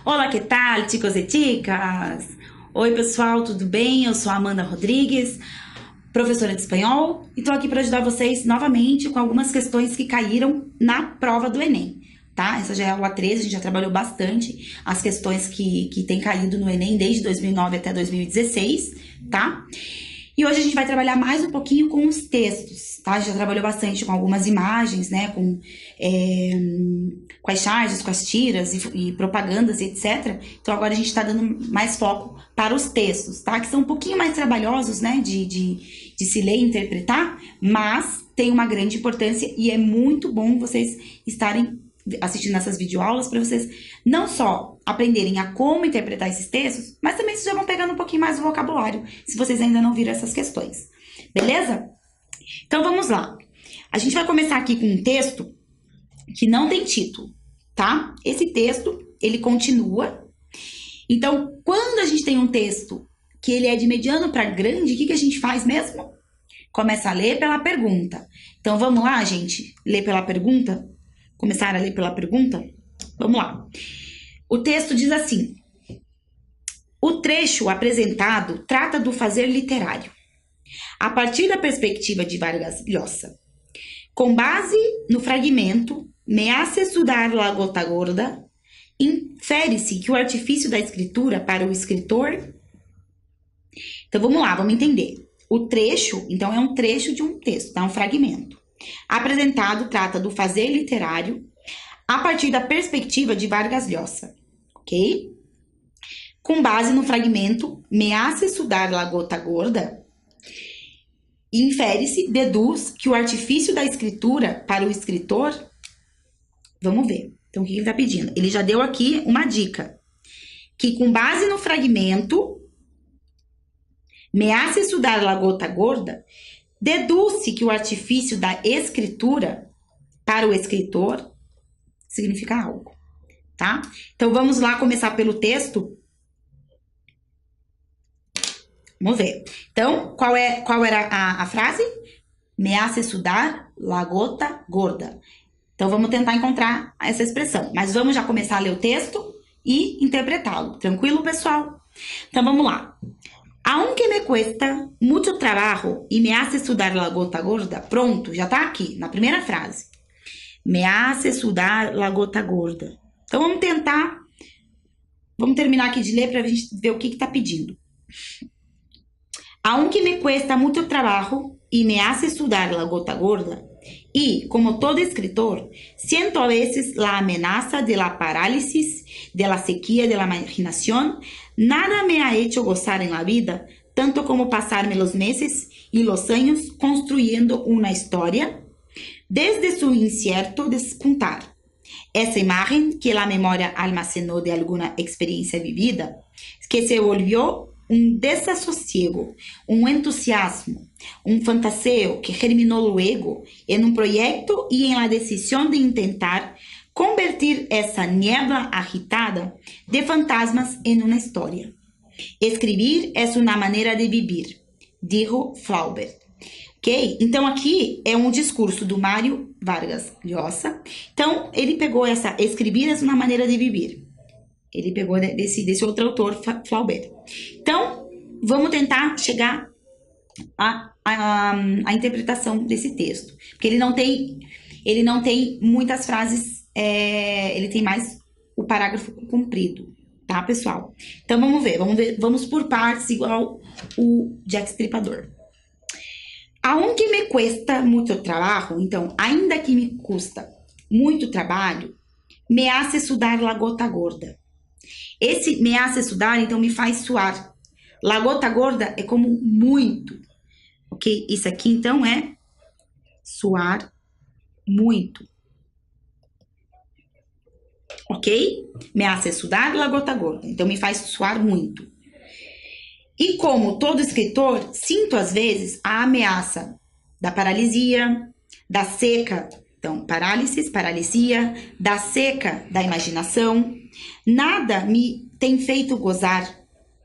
Olá, que tal, chicos e chicas? Oi, pessoal, tudo bem? Eu sou a Amanda Rodrigues, professora de espanhol, e tô aqui para ajudar vocês novamente com algumas questões que caíram na prova do Enem, tá? Essa já é a aula 13, a gente já trabalhou bastante as questões que têm caído no Enem desde 2009 até 2016, tá? E hoje a gente vai trabalhar mais um pouquinho com os textos, tá? A gente já trabalhou bastante com algumas imagens, né? Com as charges, com as tiras e propagandas e etc. Então agora a gente tá dando mais foco para os textos, tá? Que são um pouquinho mais trabalhosos, né? De se ler e interpretar, mas tem uma grande importância e é muito bom vocês estarem assistindo essas videoaulas para vocês não só aprenderem a como interpretar esses textos, mas também vocês já vão pegando um pouquinho mais o vocabulário, se vocês ainda não viram essas questões. Beleza? Então vamos lá. A gente vai começar aqui com um texto que não tem título, tá? Esse texto, ele continua. Então, quando a gente tem um texto que ele é de mediano para grande, o que a gente faz mesmo? Começa a ler pela pergunta. Então, vamos lá, gente? Ler pela pergunta? Começar a ler pela pergunta? Vamos lá. O texto diz assim: o trecho apresentado trata do fazer literário, a partir da perspectiva de Vargas Llosa. Com base no fragmento "Me hace sudar la gota gorda", infere-se que o artifício da escritura para o escritor... Então, vamos lá, vamos entender. O trecho, então, é um trecho de um texto, tá? Um fragmento. Apresentado trata do fazer literário a partir da perspectiva de Vargas Llosa, ok? Com base no fragmento "Me hace sudar la gota gorda", infere-se, deduz, que o artifício da escritura para o escritor... Vamos ver. Então, o que ele está pedindo? Ele já deu aqui uma dica. Que com base no fragmento "Me hace sudar la gota gorda", deduz-se que o artifício da escritura para o escritor significa algo, tá? Então, vamos lá começar pelo texto. Vamos ver. Então, qual era a frase? "Me hace sudar la gota gorda". Então, vamos tentar encontrar essa expressão. Mas vamos já começar a ler o texto e interpretá-lo. Tranquilo, pessoal? Então, vamos lá. "Aunque me cuesta mucho trabajo y me hace sudar la gota gorda". Pronto, já tá aqui, na primeira frase. "Me hace sudar la gota gorda". Então, vamos tentar... Vamos terminar aqui de ler para a gente ver o que tá pedindo. "Aunque me cuesta mucho trabajo y me hace sudar la gota gorda, y, como todo escritor, siento a veces la amenaza de la parálisis, de la sequía de la imaginación, nada me ha hecho gozar en la vida, tanto como pasarme los meses y los años construyendo una historia, desde su incierto despuntar. Esa imagen que la memoria almacenó de alguna experiencia vivida, que se volvió un desasosiego, un entusiasmo, un fantaseo que germinó luego en un proyecto y en la decisión de intentar convertir esa niebla agitada de fantasmas en una historia. Escribir es una manera de vivir", dijo Flaubert. Ok? Então, aqui é um discurso do Mário Vargas Llosa. Então, ele pegou essa "escribir é uma maneira de viver". Ele pegou desse outro autor, Flaubert. Então, vamos tentar chegar à interpretação desse texto. Porque ele não tem muitas frases, ele tem mais o parágrafo comprido, tá, pessoal? Então, vamos ver, vamos por partes, igual o Jack Stripador. "Aunque me cuesta mucho trabajo", então, ainda que me custa muito trabalho, "me hace sudar la gota gorda". Esse "me hace sudar", então, me faz suar. La gota gorda é como muito, ok? Isso aqui, então, é suar muito, ok? "Me hace sudar la gota gorda", então, me faz suar muito. E como todo escritor, sinto às vezes a ameaça da paralisia, da seca, então, parálisis, paralisia, da seca da imaginação. Nada me tem feito gozar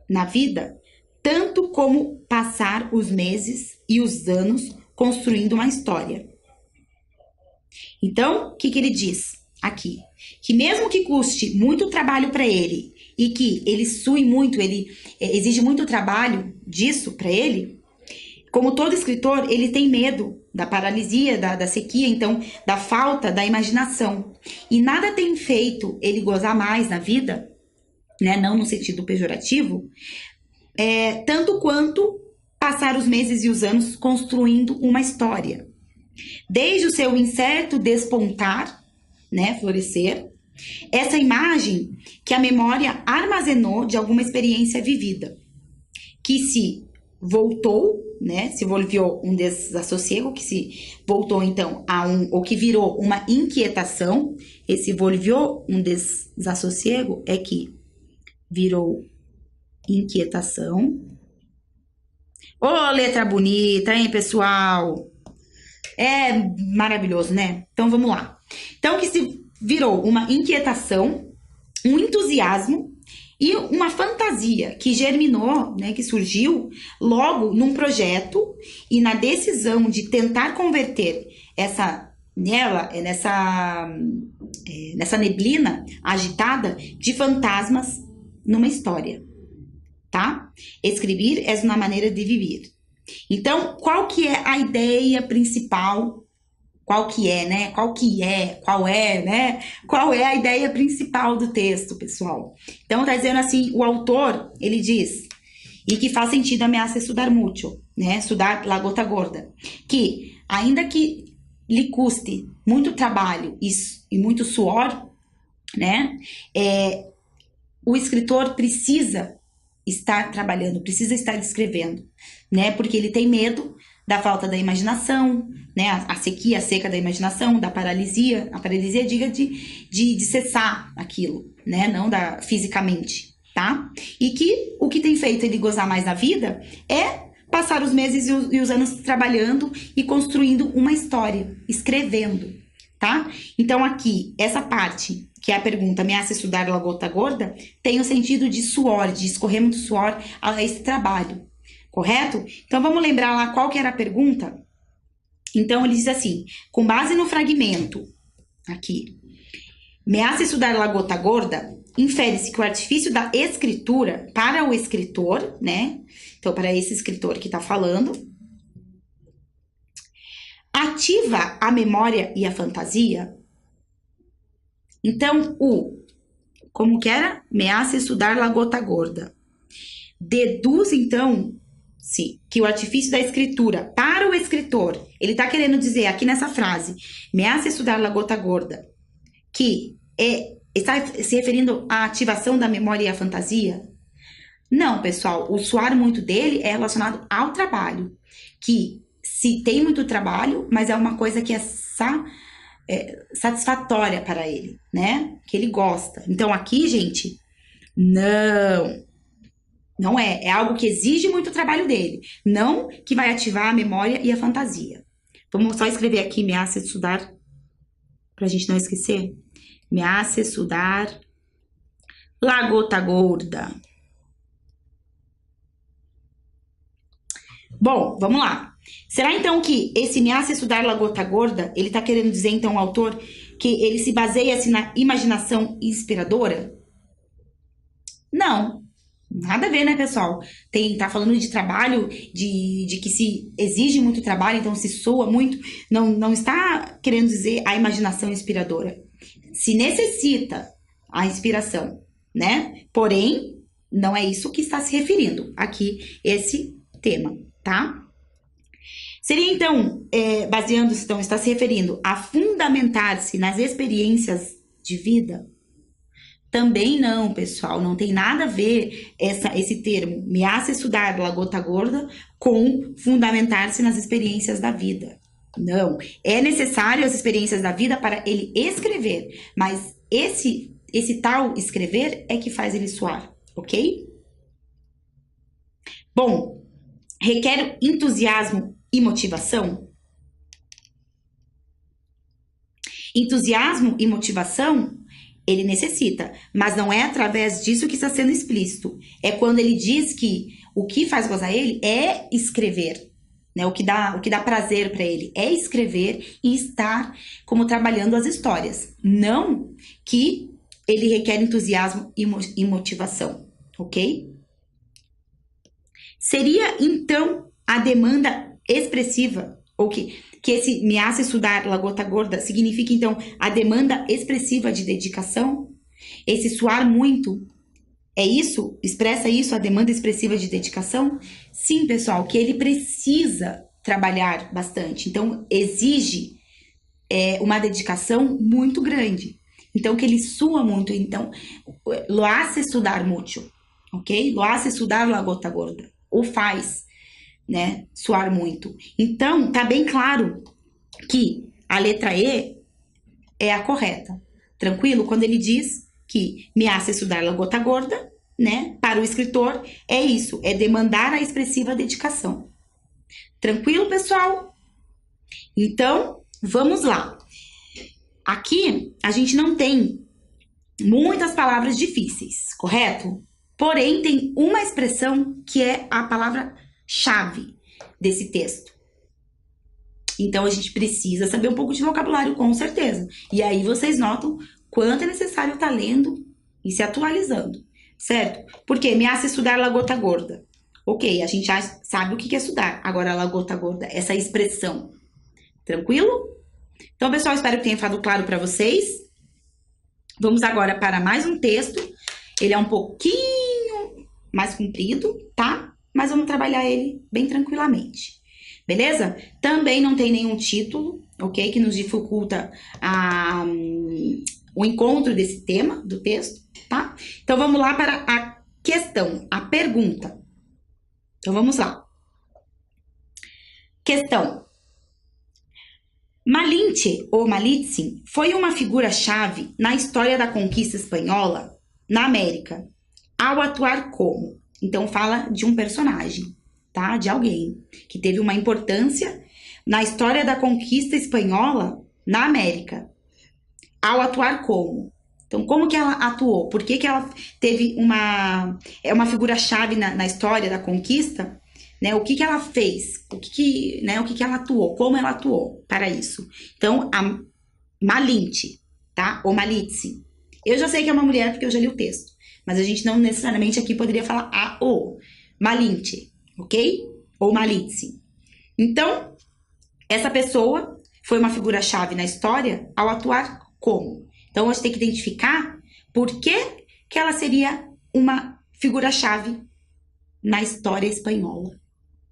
na vida, tanto como passar os meses e os anos construindo uma história. Então, o que ele diz? aqui, que mesmo que custe muito trabalho para ele e que ele sue muito, ele exige muito trabalho disso para ele, como todo escritor, ele tem medo da paralisia, da sequia, então, da falta da imaginação. E nada tem feito ele gozar mais na vida, né, não no sentido pejorativo, tanto quanto passar os meses e os anos construindo uma história. Desde o seu incerto despontar, né, florescer, essa imagem que a memória armazenou de alguma experiência vivida, que se voltou, né, se volviu um desassossego, que se voltou então ou que virou uma inquietação. Esse volviu um desassossego é que virou inquietação. Ô, letra bonita, hein, pessoal? É maravilhoso, né? Então, vamos lá. Então, que se virou uma inquietação, um entusiasmo e uma fantasia que germinou, né, que surgiu logo num projeto e na decisão de tentar converter nessa neblina agitada de fantasmas numa história, tá? Escrever é uma maneira de viver. Então, qual que é a ideia principal? Qual é a ideia principal do texto, pessoal? Então, tá dizendo assim, o autor, ele diz, e que faz sentido ameaça estudar muito, né? Estudar La Gota Gorda, que ainda que lhe custe muito trabalho e muito suor, né? O escritor precisa estar trabalhando, precisa estar escrevendo, né? Porque ele tem medo da falta da imaginação, né? A sequia, a seca da imaginação, da paralisia. A paralisia diga de cessar aquilo, né? Não fisicamente, tá? E que o que tem feito ele gozar mais na vida é passar os meses e os anos trabalhando e construindo uma história, escrevendo, tá? Então aqui, essa parte, que é a pergunta, ameaça estudar La Gota Gorda, tem o sentido de suor, de escorrer muito suor a esse trabalho. Correto? Então, vamos lembrar lá qual que era a pergunta? Então, ele diz assim, com base no fragmento, aqui, ameaça estudar La Gota Gorda, infere-se que o artifício da escritura para o escritor, né? Então, para esse escritor que está falando, ativa a memória e a fantasia. Então, como que era? Ameaça estudar La Gota Gorda. Deduz, então, sim, que o artifício da escritura para o escritor, ele está querendo dizer aqui nessa frase, ameaça estudar La Gota Gorda, que está se referindo à ativação da memória e à fantasia? Não, pessoal, o suar muito dele é relacionado ao trabalho, que se tem muito trabalho, mas é uma coisa que é satisfatória para ele, né? Que ele gosta. Então aqui, gente, não é algo que exige muito trabalho dele, não que vai ativar a memória e a fantasia. Vamos só escrever aqui, ameaça estudar, pra gente não esquecer. Ameaça estudar La Gota Gorda. Bom, vamos lá. Será então que esse ameaça estudar La Gota Gorda, ele tá querendo dizer então, o autor, que ele se baseia assim, na imaginação inspiradora? Não. Nada a ver, né, pessoal? Tá falando de trabalho, de que se exige muito trabalho, então se soa muito. Não está querendo dizer a imaginação inspiradora. Se necessita a inspiração, né? Porém, não é isso que está se referindo aqui, esse tema, tá? Seria, então, baseando-se, então, está se referindo a fundamentar-se nas experiências de vida? Também não, pessoal, não tem nada a ver esse termo, ameaça estudar La Gota Gorda, com fundamentar-se nas experiências da vida. Não, é necessário as experiências da vida para ele escrever, mas esse tal escrever é que faz ele suar, ok? Bom, requer entusiasmo e motivação? Entusiasmo e motivação ele necessita, mas não é através disso que está sendo explícito. É quando ele diz que o que faz gozar ele é escrever, né? O que dá prazer para ele é escrever e estar como trabalhando as histórias. Não que ele requer entusiasmo e motivação, ok? Seria, então, a demanda expressiva, ou que esse me hace sudar la gota gorda significa, então, a demanda expressiva de dedicação? Esse suar muito, é isso? Expressa isso, a demanda expressiva de dedicação? Sim, pessoal, que ele precisa trabalhar bastante. Então, exige uma dedicação muito grande. Então, que ele sua muito. Então, lo hace sudar mucho, ok? Lo hace sudar la gota gorda. O faz, né, suar muito. Então, tá bem claro que a letra E é a correta. Tranquilo? Quando ele diz que me hace sudar la gota gorda, né, para o escritor, é isso, é demandar a expressiva dedicação. Tranquilo, pessoal? Então, vamos lá. Aqui, a gente não tem muitas palavras difíceis, correto? Porém, tem uma expressão que é a palavra-chave desse texto. Então, a gente precisa saber um pouco de vocabulário, com certeza. E aí, vocês notam quanto é necessário estar lendo e se atualizando, certo? Porque me hace estudar la gota gorda. Ok, a gente já sabe o que é estudar. Agora, la gota gorda, essa expressão. Tranquilo? Então, pessoal, espero que tenha ficado claro para vocês. Vamos agora para mais um texto. Ele é um pouquinho mais comprido, tá? Mas vamos trabalhar ele bem tranquilamente. Beleza? Também não tem nenhum título, ok? Que nos dificulta o encontro desse tema, do texto, tá? Então, vamos lá para a questão, a pergunta. Então, vamos lá. Questão. Malinche, ou Malitzin, foi uma figura-chave na história da conquista espanhola na América, ao atuar como. Então, fala de um personagem, tá? De alguém que teve uma importância na história da conquista espanhola na América, ao atuar como. Então, como que ela atuou? Por que ela teve uma figura-chave na história da conquista? Né, o que ela fez, o que ela atuou, como ela atuou para isso. Então, a Malinche, tá? Ou Malitzin. Eu já sei que é uma mulher porque eu já li o texto, mas a gente não necessariamente aqui poderia falar a ou. Malinche, ok? Ou Malitzin. Então, essa pessoa foi uma figura-chave na história ao atuar como. Então, a gente tem que identificar por que ela seria uma figura-chave na história espanhola.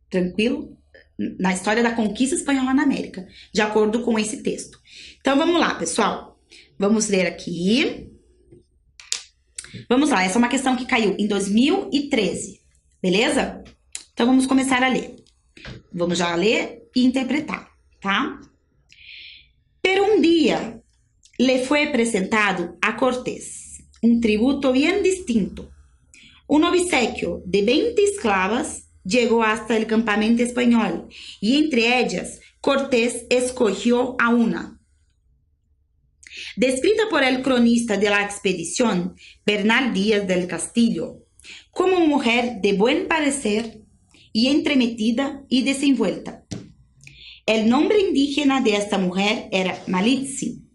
Tranquilo? Na história da conquista espanhola na América, de acordo com esse texto. Então, vamos lá, pessoal. Vamos ler aqui. Vamos lá, essa é uma questão que caiu em 2013, beleza? Então, vamos começar a ler. Vamos já ler e interpretar, tá? Pero un día le fue presentado a Cortés un tributo bien distinto. Un obsequio de 20 esclavas llegó hasta el campamento español y entre ellas Cortés escogió a una. Descrita por el cronista de la expedición, Bernal Díaz del Castillo, como mujer de buen parecer y entremetida y desenvuelta. El nombre indígena de esta mujer era Malitzin,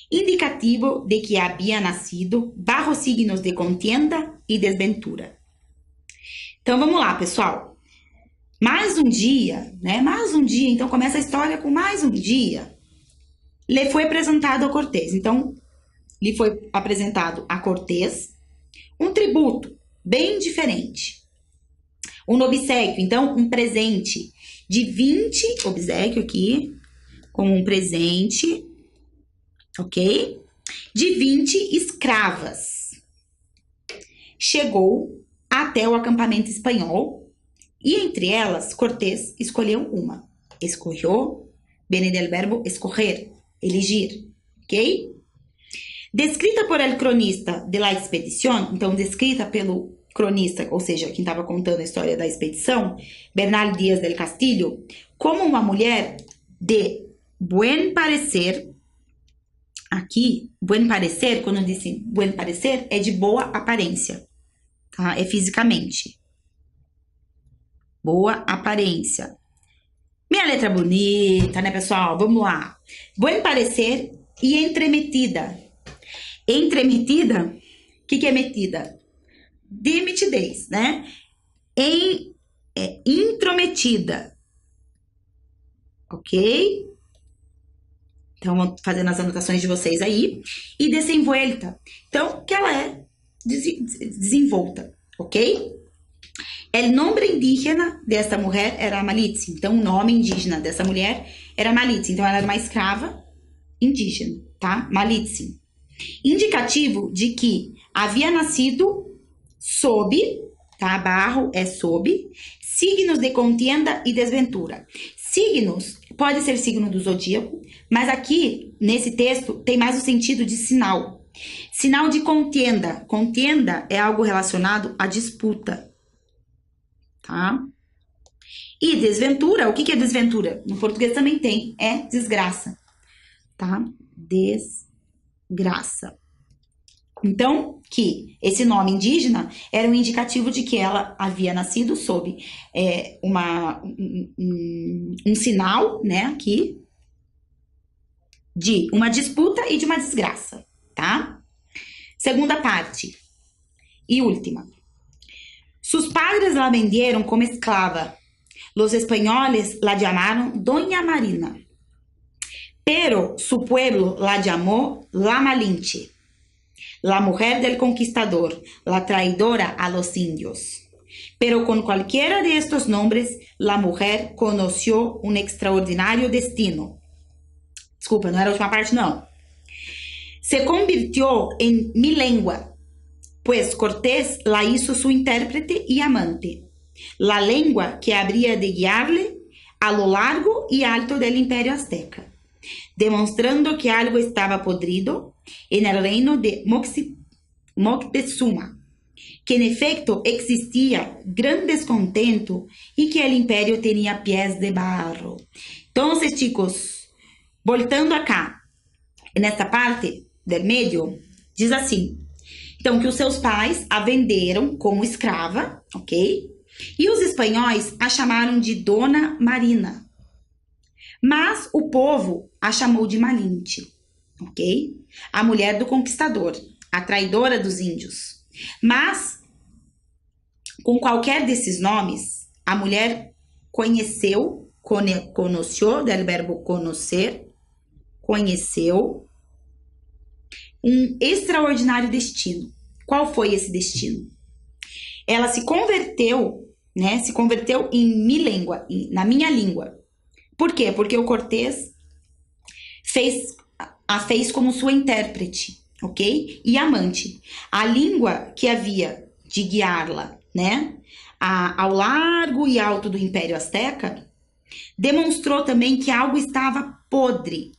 indicativo de que había nacido bajo signos de contienda e desventura. Então, vamos lá, pessoal. Mais um dia, né? Mais um dia. Então, começa a história com mais um dia. Lhe foi apresentado a Cortés. Então, lhe foi apresentado a Cortés um tributo bem diferente. Um obsequio, então, um presente de 20, obsequio aqui, como um presente, ok? De 20 escravas. Chegou até o acampamento espanhol e entre elas Cortés escolheu uma. Escolheu, viene del verbo escoger, elegir, ok? Descrita por el cronista de la expedición, então descrita pelo cronista, ou seja, quem estava contando a história da expedição, Bernal Díaz del Castillo, como uma mulher de buen parecer. Aqui, buen parecer, quando eu disse buen parecer, é de boa aparência, tá? É fisicamente. Boa aparência. Minha letra bonita, né, pessoal? Vamos lá. Buen parecer e entremetida. Entremetida, o que é metida? De metidez, né? Intrometida, ok? Então, vou fazendo as anotações de vocês aí. E desenvolta. Então, que ela é desenvolta, ok? O nome indígena dessa mulher era Malitzi. Então, o nome indígena dessa mulher era Malitzi. Então, ela era uma escrava indígena, tá? Malitzi. Indicativo de que havia nascido sob, tá? Barro é sob, signos de contienda e desventura. Signos, pode ser signo do zodíaco, mas aqui, nesse texto, tem mais o sentido de sinal. Sinal de contienda. Contienda é algo relacionado à disputa, tá? E desventura, o que é desventura? No português também tem, é desgraça, tá? Desgraça. Então, que esse nome indígena era um indicativo de que ela havia nascido sob um sinal, né, aqui, de uma disputa e de uma desgraça, tá? Segunda parte e última. Sus padres la vendieron como esclava. Los españoles la llamaron Doña Marina. Pero su pueblo la llamó La Malinche. La mujer del conquistador, la traidora a los indios. Pero con cualquiera de estos nombres, la mujer conoció un extraordinario destino. Desculpa, não era a última parte, não. Se convirtió en mi lengua, pues Cortés la hizo su intérprete y amante. La lengua que habría de guiarle a lo largo y alto del imperio azteca, demostrando que algo estaba podrido en el reino de Moctezuma, que en efecto existía gran descontento y que el imperio tenía pies de barro. Entonces, chicos, voltando acá, nesta parte del medio, diz assim, então, que os seus pais a venderam como escrava, ok? E os espanhóis a chamaram de Dona Marina. Mas o povo a chamou de Malinche, ok? A mulher do conquistador, a traidora dos índios. Mas, com qualquer desses nomes, a mulher conheceu, del verbo conhecer, conheceu um extraordinário destino. Qual foi esse destino? Ela se converteu, né? Se converteu em minha língua, na minha língua. Por quê? Porque o Cortés a fez como sua intérprete, ok? E amante. A língua que havia de guiá-la, né? Ao largo e alto do Império Azteca, demonstrou também que algo estava podre.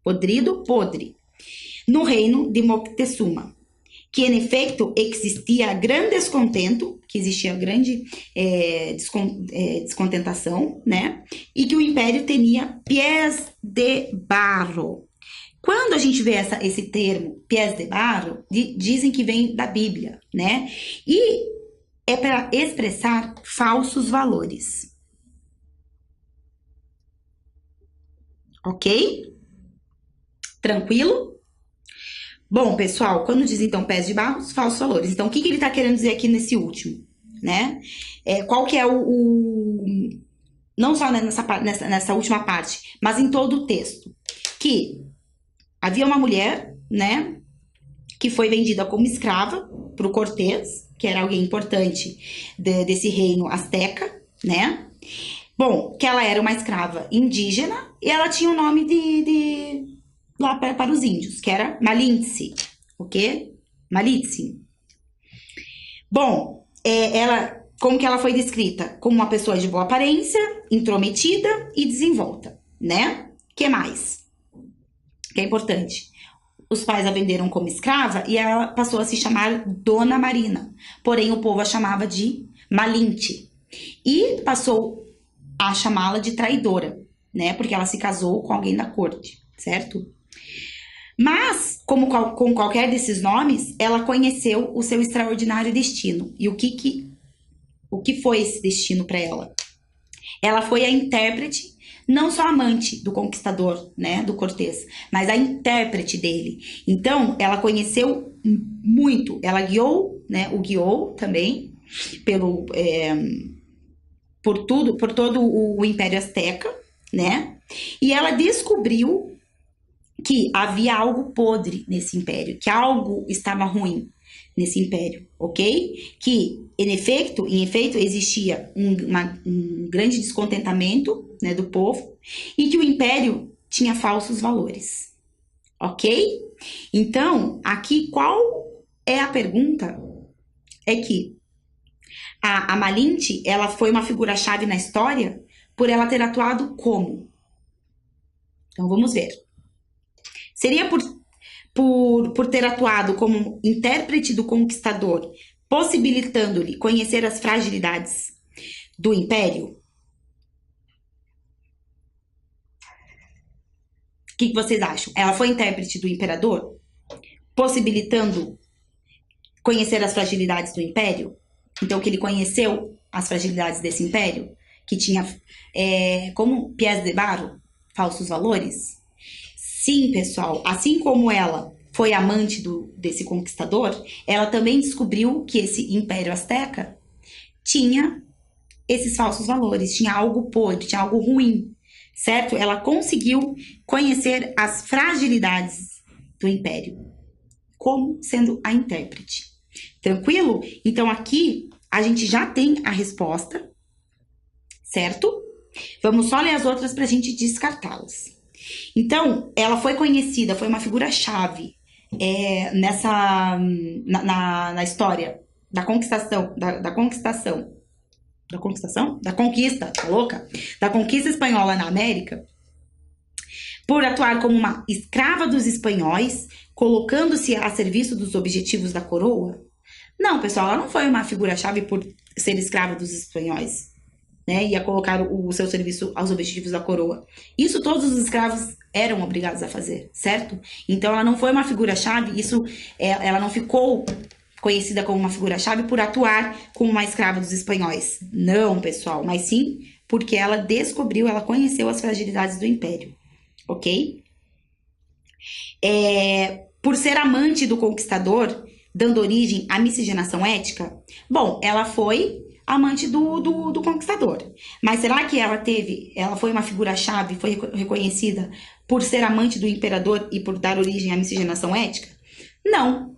Podre. No reino de Moctezuma, que em efeito existia grande descontento, que existia grande descontentação, né? E que o império tinha pies de barro. Quando a gente vê esse termo, pies de barro, dizem que vem da Bíblia, né? E é para expressar falsos valores. Ok? Tranquilo? Bom, pessoal, quando diz então pés de barro, falsos valores. Então, o que ele está querendo dizer aqui nesse último, né? Qual que é não só nessa última parte, mas em todo o texto, que havia uma mulher, né, que foi vendida como escrava para o Cortés, que era alguém importante desse reino azteca, né? Bom, que ela era uma escrava indígena e ela tinha o nome lá para os índios, que era Malinche, ok? Malitzi. Bom, como que ela foi descrita? Como uma pessoa de boa aparência, intrometida e desenvolta, né? Que mais? Que é importante. Os pais a venderam como escrava e ela passou a se chamar Dona Marina. Porém, o povo a chamava de Malinche. E passou a chamá-la de traidora, né? Porque ela se casou com alguém da corte, certo? Mas, com qualquer desses nomes, ela conheceu o seu extraordinário destino. E o que O que foi esse destino para ela? Ela foi a intérprete, não só amante do conquistador, né, do Cortés, mas a intérprete dele. Então, ela conheceu muito, ela guiou, né, o guiou também por todo o Império Azteca, né? E ela descobriu que havia algo podre nesse império, que algo estava ruim nesse império, ok? Que, em efeito, existia um grande descontentamento, né, do povo e que o império tinha falsos valores, ok? Então, aqui, qual é a pergunta? É que a Malinte, ela foi uma figura-chave na história por ela ter atuado como? Então, vamos ver. Seria por ter atuado como intérprete do conquistador, possibilitando-lhe conhecer as fragilidades do império? O que vocês acham? Ela foi intérprete do imperador, possibilitando conhecer as fragilidades do império? Então, que ele conheceu as fragilidades desse império, que tinha, como pièce de barro, falsos valores? Sim, pessoal, assim como ela foi amante desse conquistador, ela também descobriu que esse Império Azteca tinha esses falsos valores, tinha algo podre, tinha algo ruim, certo? Ela conseguiu conhecer as fragilidades do Império, como sendo a intérprete. Tranquilo? Então aqui a gente já tem a resposta, certo? Vamos só ler as outras para a gente descartá-las. Então, ela foi conhecida, foi uma figura-chave na história da conquistação, da conquista, tá louca? Da conquista espanhola na América, por atuar como uma escrava dos espanhóis, colocando-se a serviço dos objetivos da coroa? Não, pessoal, ela não foi uma figura-chave por ser escrava dos espanhóis, né? Ia colocar o seu serviço aos objetivos da coroa. Isso todos os escravos eram obrigados a fazer, certo? Então ela não foi uma figura-chave, ela não ficou conhecida como uma figura-chave por atuar como uma escrava dos espanhóis. Não, pessoal, mas sim porque ela descobriu, ela conheceu as fragilidades do império, ok? Por ser amante do conquistador, dando origem à miscigenação ética, bom, ela foi amante do conquistador. Mas será que ela foi uma figura-chave, foi reconhecida por ser amante do imperador e por dar origem à miscigenação ética? Não,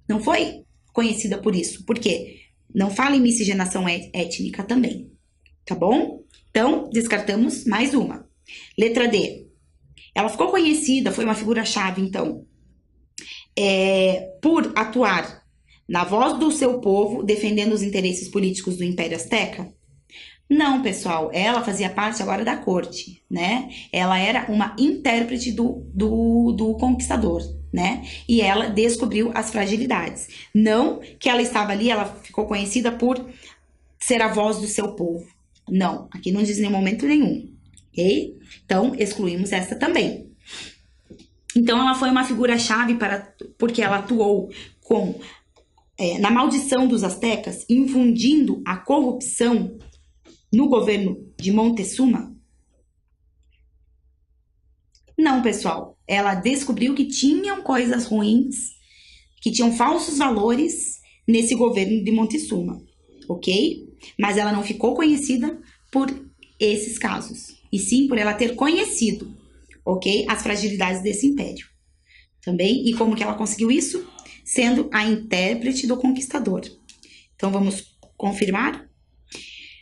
não foi conhecida por isso. Por quê? Não fala em miscigenação étnica também, tá bom? Então, descartamos mais uma. Letra D. Ela ficou conhecida, foi uma figura-chave, então, por atuar na voz do seu povo, defendendo os interesses políticos do Império Azteca? Não, pessoal, ela fazia parte agora da corte, né? Ela era uma intérprete do conquistador, né? E ela descobriu as fragilidades. Não que ela estava ali, ela ficou conhecida por ser a voz do seu povo. Não, aqui não diz em momento nenhum, ok? Então, excluímos essa também. Então, ela foi uma figura-chave porque ela atuou na maldição dos astecas, infundindo a corrupção no governo de Montezuma? Não, pessoal. Ela descobriu que tinham coisas ruins, que tinham falsos valores nesse governo de Montezuma, ok? Mas ela não ficou conhecida por esses casos, e sim por ela ter conhecido, ok? As fragilidades desse império. Também, e como que ela conseguiu isso? Sendo a intérprete do conquistador. Então, vamos confirmar?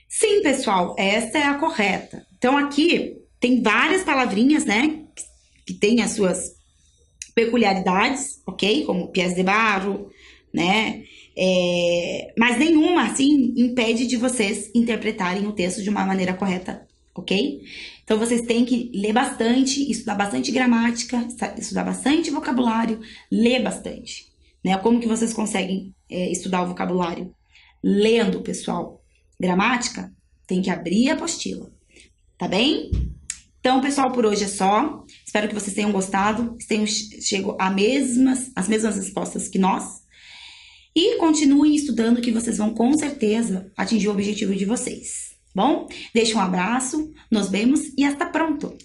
Sim, pessoal, essa é a correta. Então, aqui tem várias palavrinhas, né, que têm as suas peculiaridades, ok? Como pièce de barro, né? Mas nenhuma, assim, impede de vocês interpretarem o texto de uma maneira correta, ok? Então, vocês têm que ler bastante, estudar bastante gramática, estudar bastante vocabulário, ler bastante. Né? Como que vocês conseguem estudar o vocabulário? Lendo, pessoal. Gramática, tem que abrir a apostila, tá bem? Então, pessoal, por hoje é só. Espero que vocês tenham gostado, tenham chegado às mesmas respostas que nós. E continuem estudando que vocês vão com certeza atingir o objetivo de vocês. Bom, deixa um abraço, nos vemos e hasta pronto!